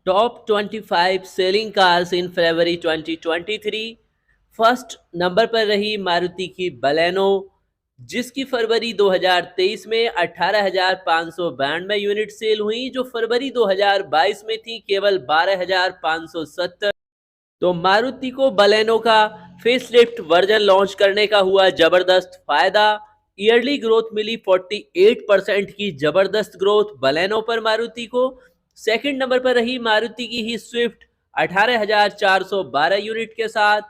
Top 25 selling cars इन फरवरी 2023। First number पर रही मारुति की बलेनो, जिसकी फरवरी 2023 में 18,592 यूनिट सेल हुई, जो फरवरी 2022 में थी केवल 12,570। तो मारुति को बलेनो का फेसलिफ्ट वर्जन लॉन्च करने का हुआ जबरदस्त फायदा। ईयरली ग्रोथ मिली 48% की जबरदस्त ग्रोथ बलेनो पर मारुति को। सेकंड नंबर पर रही मारुति की ही स्विफ्ट 18,412 यूनिट के साथ,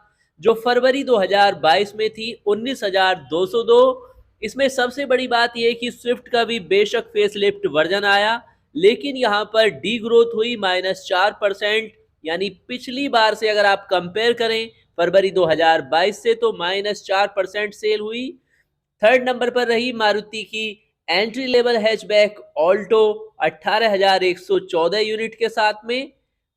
जो फरवरी 2022 में थी 19,202। इसमें सबसे बड़ी बात यह कि स्विफ्ट का भी बेशक फेसलिफ्ट वर्जन आया, लेकिन यहां पर डी ग्रोथ हुई -4%। यानी पिछली बार से अगर आप कंपेयर करें फरवरी 2022 से, तो -4% सेल हुई। थर्ड नंबर पर रही मारुति की entry level hatchback Alto 18,114 unit के साथ में।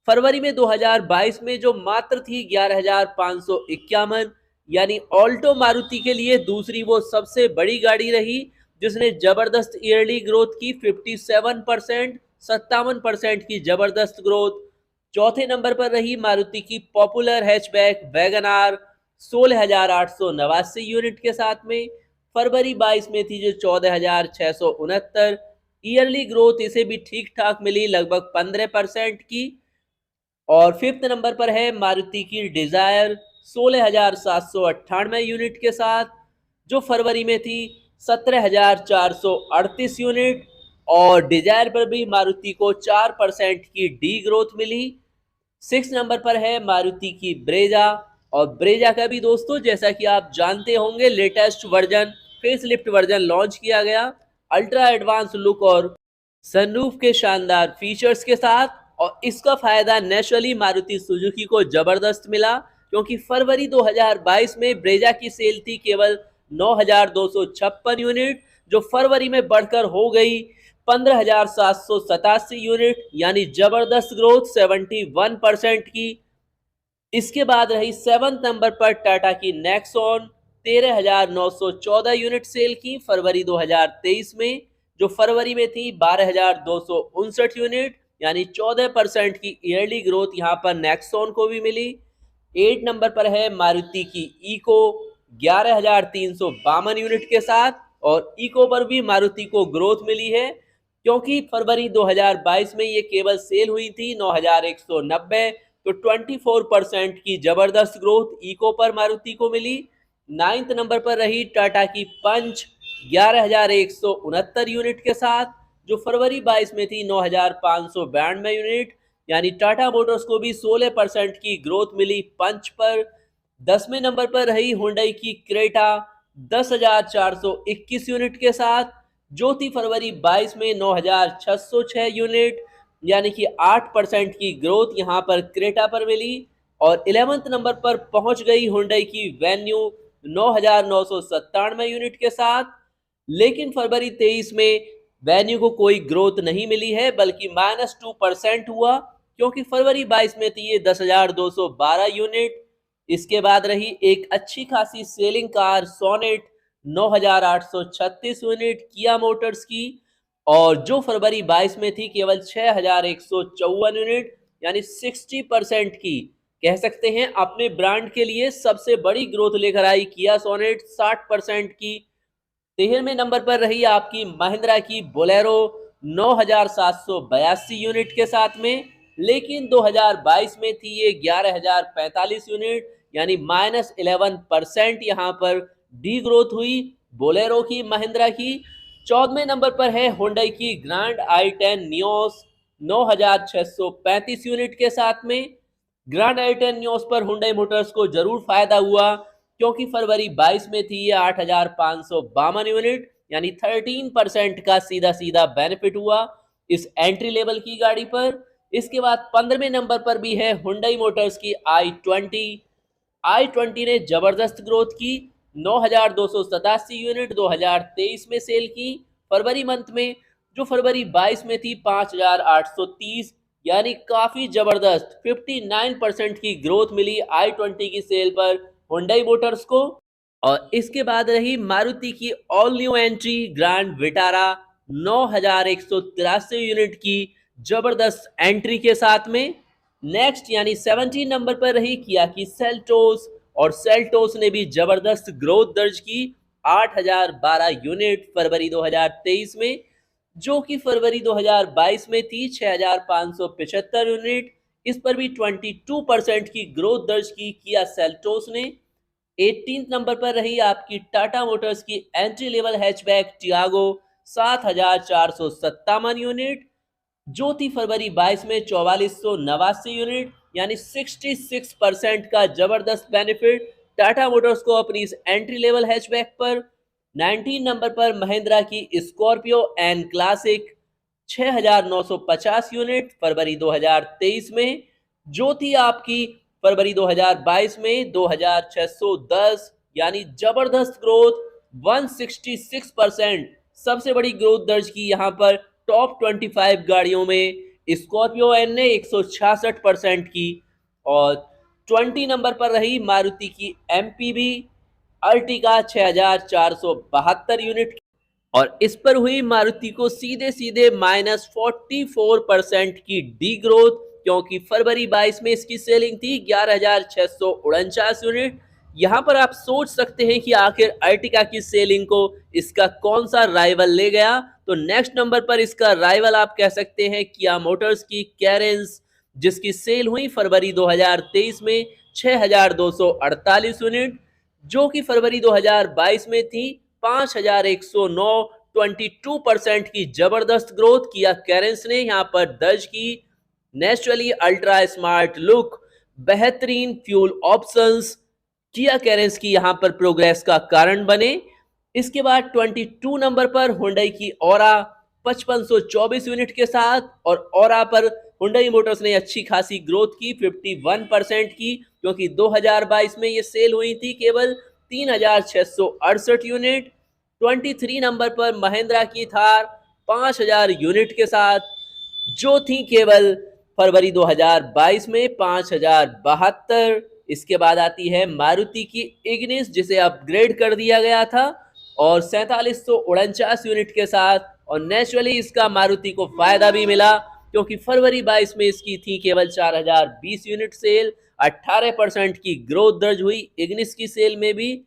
फरवरी में 2022 में जो मात्र थी 11,551, यानी ऑल्टो मारुति के लिए दूसरी वो सबसे बड़ी गाड़ी रही जिसने जबरदस्त ईयरली ग्रोथ की 57%, 57% की जबरदस्त ग्रोथ। चौथे नंबर पर रही मारुति की popular hatchback wagon R 16,889 unit के साथ में। फरवरी 22 में थी जो 14,669। ईयरली ग्रोथ इसे भी ठीक ठाक मिली, लगभग 15% की। और फिफ्थ नंबर पर है मारुति की डिजायर 16,798 यूनिट के साथ, जो फरवरी में थी 17,438 यूनिट। और डिजायर पर भी मारुति को 4% की डी ग्रोथ मिली। सिक्स नंबर पर है मारुति की ब्रेजा, और ब्रेजा का भी दोस्तों जैसा कि आप जानते होंगे latest version facelift version launch किया गया, अल्ट्रा एडवांस लुक और सनरूफ के शानदार फीचर्स के साथ। और इसका फायदा नेचुरली मारुति सुजुकी को जबरदस्त मिला, क्योंकि फरवरी 2022 में ब्रेजा की सेल थी केवल 9,256 यूनिट, जो फरवरी में बढ़कर हो गई 15,787 यूनिट, यानी जबरदस्त ग्रोथ 71% की। इसके बाद रही सेवंथ नंबर पर टाटा की नेक्सॉन 13,914 यूनिट सेल की फरवरी 2023 में, जो फरवरी में थी 12,259 यूनिट, यानी 14% की ईयरली ग्रोथ यहां पर नेक्सॉन को भी मिली। 8 नंबर पर है मारुति की इको 11,352 यूनिट के साथ, और इको पर भी मारुति को ग्रोथ मिली है, क्योंकि फरवरी 2022 में ये केवल सेल हुई थी 9,190। तो 24% की जबरदस्त ग्रोथ इको पर मारुति को मिली। नाइन्थ नंबर पर रही टाटा की पंच 11,169 यूनिट के साथ, जो फरवरी 22 में थी 9,592 यूनिट, यानी टाटा मोटर्स को भी 16% की ग्रोथ मिली पंच पर। 10वें नंबर पर रही हुंडई की क्रेटा 10,421 यूनिट के साथ, जो थी फरवरी 22 में 9,606 यूनिट, यानी कि 8% की ग्रोथ यहां पर क्रेटा पर मिली। और 11वें नंबर पर पहुंच गई हुंडई की वेन्यू 9,997 यूनिट के साथ, लेकिन फरवरी 23 में वेन्यू को कोई ग्रोथ नहीं मिली है, बल्कि -2% हुआ, क्योंकि फरवरी 22 में थी ये 10,212 यूनिट। इसके बाद रही एक अच्छी खासी सेलिंग कार सोनेट 9,836 यूनिट किया मोटर्स की, और जो फरवरी 22 में थी केवल 6,154 यूनिट, यानी 60% की कह सकते हैं अपने ब्रांड के लिए सबसे बड़ी ग्रोथ लेकर आई किया सोनेट 60% की। 13वें नंबर पर रही आपकी महिंद्रा की बोलेरो 9,782 यूनिट के साथ में, लेकिन 2022 में थी ये 11,045 यूनिट, यानी -11% यहां पर डी ग्रोथ हुई बोलेरो की महिंद्रा की। 14वें नंबर पर है हुंडई की ग्रैंड i10 नियोस 9,635 यूनिट के साथ में। ग्रैंड i10 नियोस पर हुंडई मोटर्स को जरूर फायदा हुआ, क्योंकि फरवरी 22 में थी ये 8,552 यूनिट, यानी 13% का सीधा सीधा बेनिफिट हुआ इस एंट्री लेवल की गाड़ी पर। इसके बाद 15वें नंबर पर भी है हुंडई मोटर्स की i20 ने जबरदस्त ग्रोथ की 9,287 यूनिट 2023 में सेल की फरवरी मंथ में, जो फरवरी 22 में थी 5,830, यानी काफी जबरदस्त 59% की ग्रोथ मिली i20 की सेल पर हुंडई मोटर्स को। और इसके बाद रही मारुति की all new entry grand Vitara 9,183 unit की, जबरदस्त एंट्री के साथ में। नेक्स्ट यानी 17 नंबर पर रही किया की सेल्टोस, और सेल्टोस ने भी जबरदस्त ग्रोथ दर्ज की 8012 यूनिट फरवरी 2023 में, जो कि फरवरी 2022 में थी 6575 यूनिट। इस पर भी 22% की ग्रोथ दर्ज की किया सेल्टोस ने। 18 नंबर पर रही आपकी टाटा मोटर्स की entry level hatchback Tiago 7457 unit, जो थी फरवरी 22 में 4489 यूनिट, यानी 66% का जबरदस्त बेनिफिट टाटा मोटर्स को अपनी इस एंट्री लेवल हैचबैक पर। 19 नंबर पर महिंद्रा की स्कॉर्पियो एन क्लासिक 6950 यूनिट फरवरी 2023 में, जो थी आपकी फरवरी 2022 में 2610, यानी जबरदस्त ग्रोथ 166%। सबसे बड़ी ग्रोथ दर्ज की यहां पर टॉप 25 गाड़ियों में स्कॉर्पियो एन ने 166% की। और 20 नंबर पर रही मारुति की एमपीवी अर्टिगा 6472 यूनिट, और इस पर हुई मारुति को सीधे सीधे -44% की डी ग्रोथ, क्योंकि फरवरी 22 में इसकी सेलिंग थी 11649 यूनिट। यहां पर आप सोच सकते हैं कि आखिर अर्टिगा की सेलिंग को इसका कौन सा राइवल ले गया। तो नेक्स्ट नंबर पर इसका राइवल आप कह सकते हैं किया मोटर्स की कैरेंस, जिसकी सेल हुई फरवरी 2023 में 6248 यूनिट, जो कि फरवरी 2022 में थी 5109। 22% की जबरदस्त ग्रोथ किया कैरेंस ने यहां पर दर्ज की। नेचुरली अल्ट्रा स्मार्ट लुक, बेहतरीन फ्यूल ऑप्शंस किया कैरेंस की यहां पर प्रोग्रेस का कारण बने। इसके बाद 22 नंबर पर हुंडई की ओरा 5524 यूनिट के साथ, और ओरा पर हुंडई मोटर्स ने अच्छी खासी ग्रोथ की 51% की, क्योंकि 2022 में ये सेल हुई थी केवल 3668 यूनिट। 23 नंबर पर महिंद्रा की थार 5000 यूनिट के साथ, जो थी केवल फरवरी 2022 में 5072। इसके बाद आती है मारुति की इग्निस, जिसे अपग्रेड कर दिया गया था, और 4749 यूनिट के साथ। और नेचुरली इसका मारुति को फायदा भी मिला, क्योंकि फरवरी 22 में इसकी थी केवल 4020 यूनिट सेल, 18% की ग्रोथ दर्ज हुई इग्निस की सेल में भी।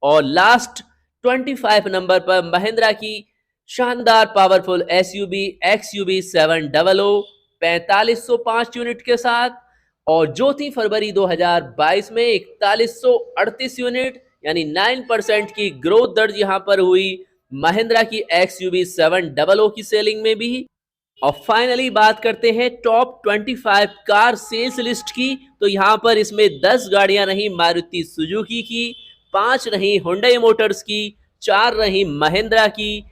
और लास्ट 25 नंबर पर महिंद्रा की शानदार पावरफुल एसयूवी एक्सयूवी 700 4505 यूनिट के साथ, और जो थी फरवरी 2022 में 4138 यूनिट, यानी 9% की ग्रोथ दर्ज यहां पर हुई महिंद्रा की एक्सयूवी 700 की सेलिंग में भी। और फाइनली बात करते हैं टॉप 25 कार सेल्स लिस्ट की। तो यहां पर इसमें 10 गाड़ियां रही मारुति सुजुकी की, 5 रही हुंडई मोटर्स की, 4 रही महिंद्रा की,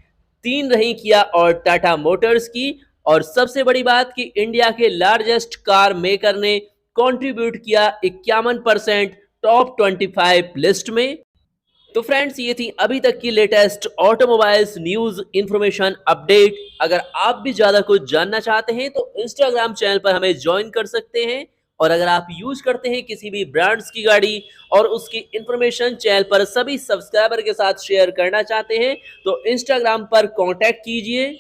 3 रही किया और टाटा मोटर्स की, और सबसे बड़ी बात कि इंडिया के लार्जेस्ट कार मेकर ने कंट्रीब्यूट किया 51% टॉप 25 लिस्ट में। तो फ्रेंड्स, ये थी अभी तक की latest automobiles news information update. अगर आप भी ज्यादा कुछ जानना चाहते हैं तो इंस्टाग्राम चैनल पर हमें ज्वाइन कर सकते हैं, और अगर आप यूज करते हैं किसी भी ब्रांड्स की गाड़ी और उसकी इंफॉर्मेशन चैनल पर सभी सब्सक्राइबर के साथ शेयर करना चाहते हैं तो इंस्टाग्राम पर कांटेक्ट कीजिए।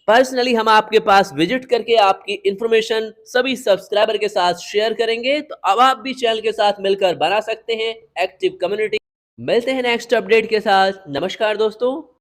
पर्सनली हम आपके पास विजिट करके आपकी इंफॉर्मेशन सभी सब्सक्राइबर के साथ शेयर करेंगे। तो अब आप भी चैनल के साथ मिलकर बना सकते हैं एक्टिव कम्युनिटी। मिलते हैं नेक्स्ट अपडेट के साथ। नमस्कार दोस्तों।